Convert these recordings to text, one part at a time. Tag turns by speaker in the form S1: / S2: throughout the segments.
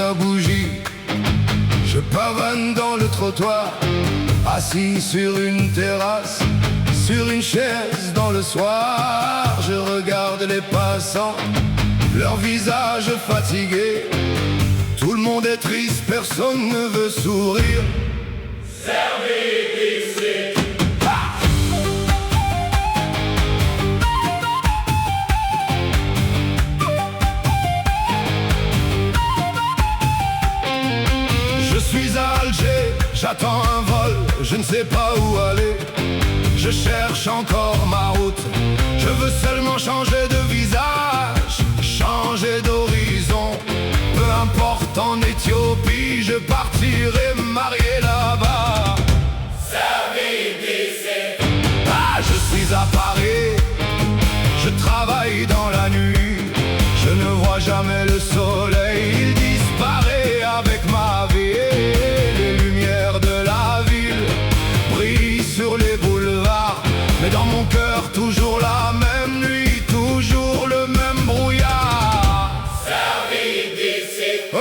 S1: à bougie. Je pavane dans le trottoir, assis sur une terrasse, sur une chaise dans le soir. Je regarde les passants, leur visage fatigué. Tout le monde est triste, personne ne veut sourire. Service ici. Je suis à Alger, j'attends un vol, je ne sais pas où aller. Je cherche encore ma route, je veux seulement changer de visage, changer d'horizon. Peu importe, en Éthiopie, je partirai marier là-bas. Ah, je suis à Paris, je travaille dans la nuit. Je ne vois jamais le soleil, il disparaît avec ma vie. Les lumières de la ville brillent sur les boulevards, mais dans mon cœur toujours la même nuit, toujours le même brouillard. Servi d'ici. Oh!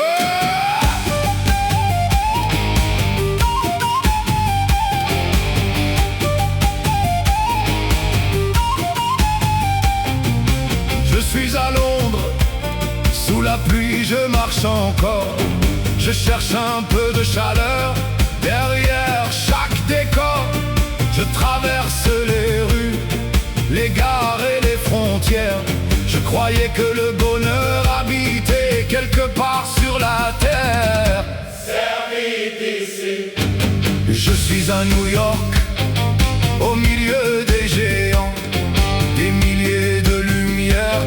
S1: Je suis à Londres, sous la pluie je marche encore. Je cherche un peu de chaleur derrière chaque décor. Je traverse les rues, les gares et les frontières. Je croyais que le bonheur habitait quelque part sur la terre. Servi d'ici. Je suis à New York, au milieu des géants. Des milliers de lumières,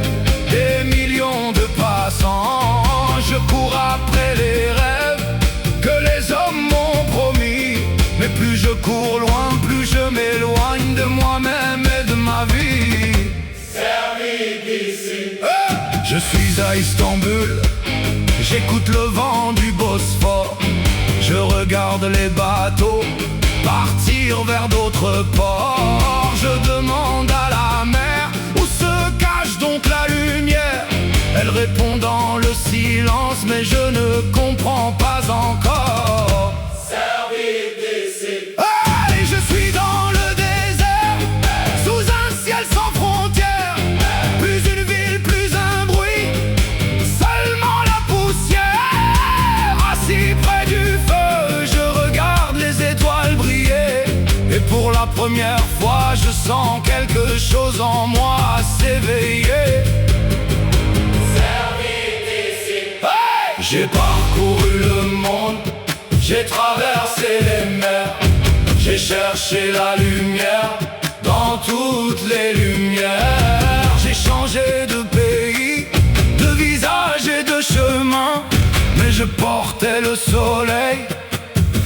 S1: des millions de passants. Je cours après les rêves que les hommes m'ont promis. Mais plus je cours loin, plus je m'éloigne de moi-même et de ma vie. Servi d'ici. Je suis à Istanbul, j'écoute le vent du Bosphore. Je regarde les bateaux partir vers d'autres ports. Je demande à la mer où se cache donc la lumière. Elle répond dans le silence, mais je ne comprends pas encore. Servi d'ici. Allez, je suis dans le désert, sous un ciel sans frontières. Plus une ville, plus un bruit, seulement la poussière. Assis près du feu, je regarde les étoiles briller. Et pour la première fois, je sens quelque chose en moi s'éveiller. J'ai parcouru le monde, j'ai traversé les mers. J'ai cherché la lumière dans toutes les lumières. J'ai changé de pays, de visage et de chemin, mais je portais le soleil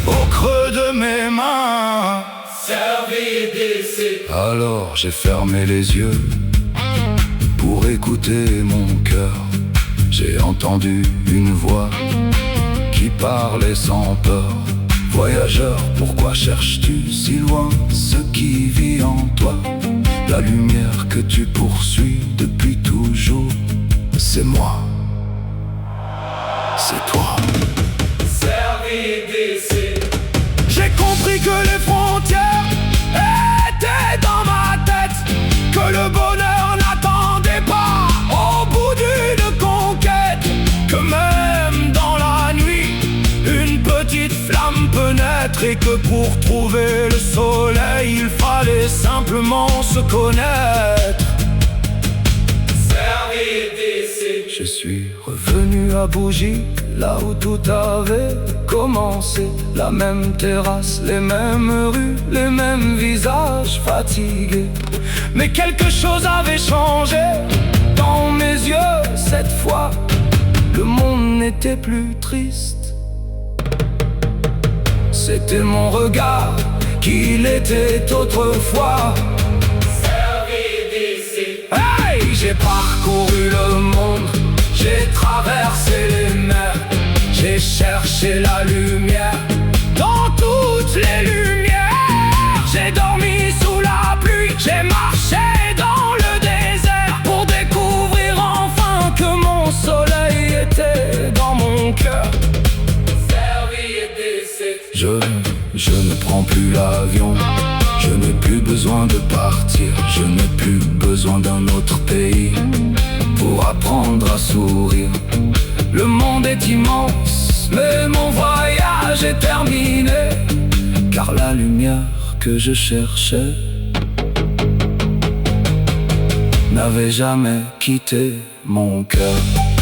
S1: au creux de mes mains. Servi d'ici. Alors j'ai fermé les yeux pour écouter mon cœur. J'ai entendu une voix qui parlait sans peur. Voyageur, pourquoi cherches-tu si loin ce qui vit en toi? La lumière que tu poursuis depuis toujours, c'est moi, c'est toi. Servi d'ici. J'ai compris que les frontières étaient dans ma tête, que le bonheur n'attendait pas au bout d'une conquête, que même dans la nuit une petite flamme peut naître, et que pour trouver le soleil il fallait simplement se connaître. Servi d'ici. Je suis revenu à Bougie, là où tout avait commencé. La même terrasse, les mêmes rues, les mêmes visages fatigués. Mais quelque chose avait changé dans mes yeux cette fois. Le monde n'était plus triste, c'était mon regard qu'il était autrefois. Servi d'ici. Hey, j'ai parcouru le monde, j'ai traversé les mers. J'ai cherché la lumière dans toutes les lumières. J'ai dormi sous la pluie, j'ai marché dans le désert, pour découvrir enfin que mon soleil était dans mon cœur. Je ne prends plus l'avion. Je n'ai plus besoin de partir. Je n'ai plus besoin d'un autre pays pour apprendre à sourire. Le monde est immense, mais mon voyage est terminé, car la lumière que je cherchais n'avait jamais quitté mon cœur.